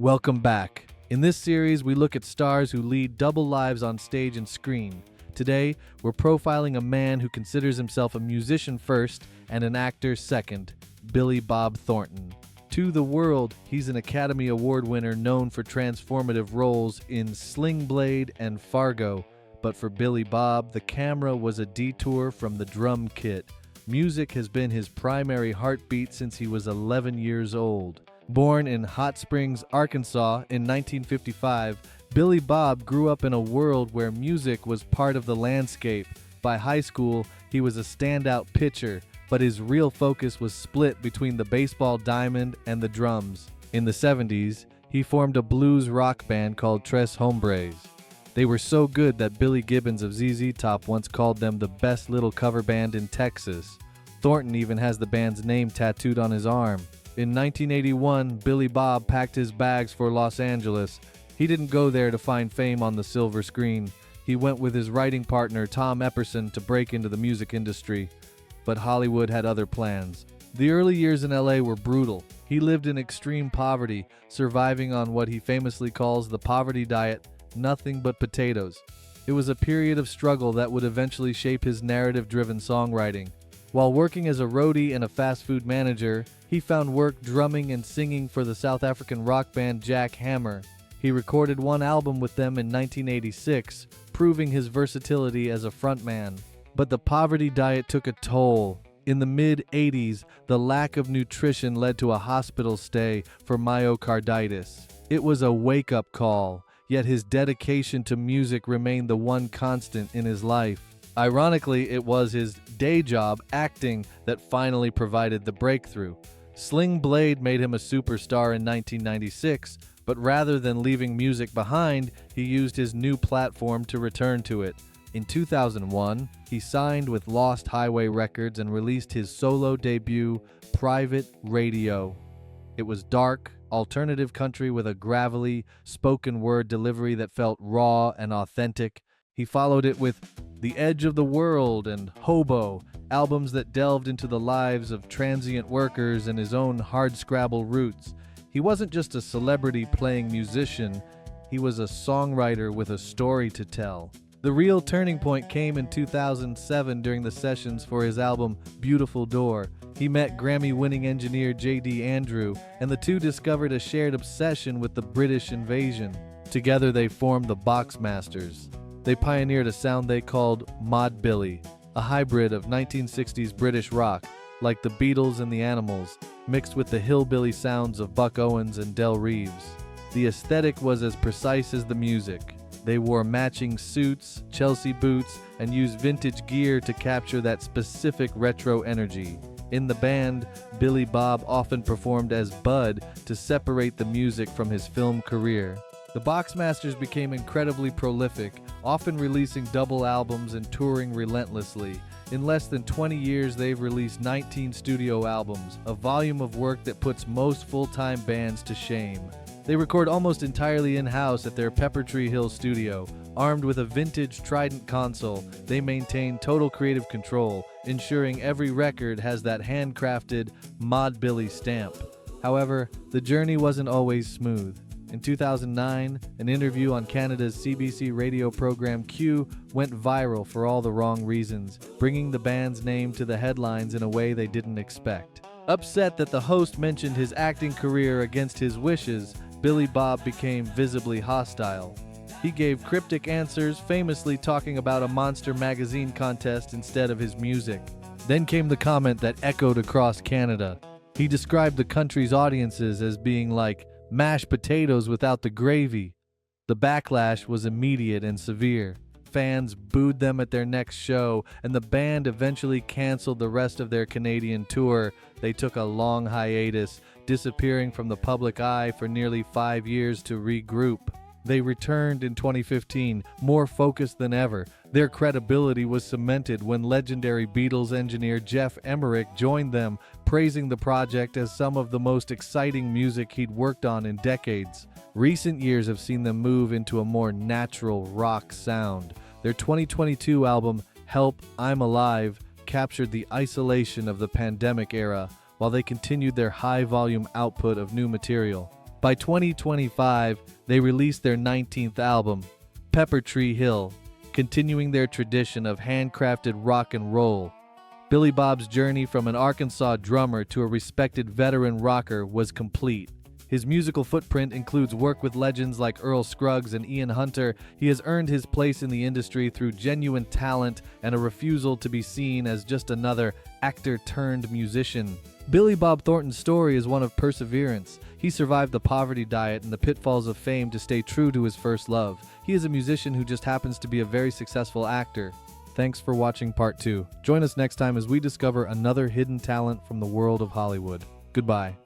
Welcome back. In this series, we look at stars who lead double lives on stage and screen. Today, we're profiling a man who considers himself a musician first and an actor second, Billy Bob Thornton. To the world, he's an Academy Award winner known for transformative roles in Sling Blade and Fargo. But for Billy Bob, the camera was a detour from the drum kit. Music has been his primary heartbeat since he was 11 years old. Born in Hot Springs, Arkansas in 1955, Billy Bob grew up in a world where music was part of the landscape. By high school, he was a standout pitcher, but his real focus was split between the baseball diamond and the drums. In the 70s, he formed a blues rock band called Tres Hombres. They were so good that Billy Gibbons of ZZ Top once called them the best little cover band in Texas. Thornton even has the band's name tattooed on his arm. In 1981, Billy Bob packed his bags for Los Angeles. He didn't go there to find fame on the silver screen. He went with his writing partner Tom Epperson to break into the music industry. But Hollywood had other plans. The early years in LA were brutal. He lived in extreme poverty, surviving on what he famously calls the poverty diet, nothing but potatoes. It was a period of struggle that would eventually shape his narrative-driven songwriting. While working as a roadie and a fast food manager, he found work drumming and singing for the South African rock band Jack Hammer. He recorded one album with them in 1986, proving his versatility as a frontman. But the poverty diet took a toll. In the mid-'80s, the lack of nutrition led to a hospital stay for myocarditis. It was a wake-up call, yet his dedication to music remained the one constant in his life. Ironically, it was his day job, acting, that finally provided the breakthrough. Sling Blade made him a superstar in 1996, but rather than leaving music behind, he used his new platform to return to it. In 2001, he signed with Lost Highway Records and released his solo debut, Private Radio. It was dark, alternative country with a gravelly, spoken word delivery that felt raw and authentic. He followed it with The Edge of the World and Hobo, albums that delved into the lives of transient workers and his own hardscrabble roots. He wasn't just a celebrity-playing musician, he was a songwriter with a story to tell. The real turning point came in 2007 during the sessions for his album Beautiful Door. He met Grammy-winning engineer J.D. Andrew, and the two discovered a shared obsession with the British invasion. Together they formed the Boxmasters. They pioneered a sound they called Modbilly, a hybrid of 1960s British rock, like the Beatles and the Animals, mixed with the hillbilly sounds of Buck Owens and Del Reeves. The aesthetic was as precise as the music. They wore matching suits, Chelsea boots, and used vintage gear to capture that specific retro energy. In the band, Billy Bob often performed as Bud to separate the music from his film career. The Boxmasters became incredibly prolific, often releasing double albums and touring relentlessly. In less than 20 years, they've released 19 studio albums, a volume of work that puts most full-time bands to shame. They record almost entirely in-house at their Peppertree Hill studio. Armed with a vintage Trident console, they maintain total creative control, ensuring every record has that handcrafted Modbilly stamp. However, the journey wasn't always smooth. In 2009, an interview on Canada's CBC radio program Q went viral for all the wrong reasons, bringing the band's name to the headlines in a way they didn't expect. Upset that the host mentioned his acting career against his wishes, Billy Bob became visibly hostile. He gave cryptic answers, famously talking about a Monster magazine contest instead of his music. Then came the comment that echoed across Canada. He described the country's audiences as being like mashed potatoes without the gravy. The backlash was immediate and severe. Fans booed them at their next show, and the band eventually canceled the rest of their Canadian tour. They took a long hiatus, disappearing from the public eye for nearly 5 years to regroup. They returned in 2015, more focused than ever. Their credibility was cemented when legendary Beatles engineer Geoff Emerick joined them, praising the project as some of the most exciting music he'd worked on in decades. Recent years have seen them move into a more natural rock sound. Their 2022 album, Help, I'm Alive, captured the isolation of the pandemic era, while they continued their high-volume output of new material. By 2025, they released their 19th album, Pepper Tree Hill, continuing their tradition of handcrafted rock and roll. Billy Bob's journey from an Arkansas drummer to a respected veteran rocker was complete. His musical footprint includes work with legends like Earl Scruggs and Ian Hunter. He has earned his place in the industry through genuine talent and a refusal to be seen as just another actor-turned-musician. Billy Bob Thornton's story is one of perseverance. He survived the poverty diet and the pitfalls of fame to stay true to his first love. He is a musician who just happens to be a very successful actor. Thanks for watching part 2. Join us next time as we discover another hidden talent from the world of Hollywood. Goodbye.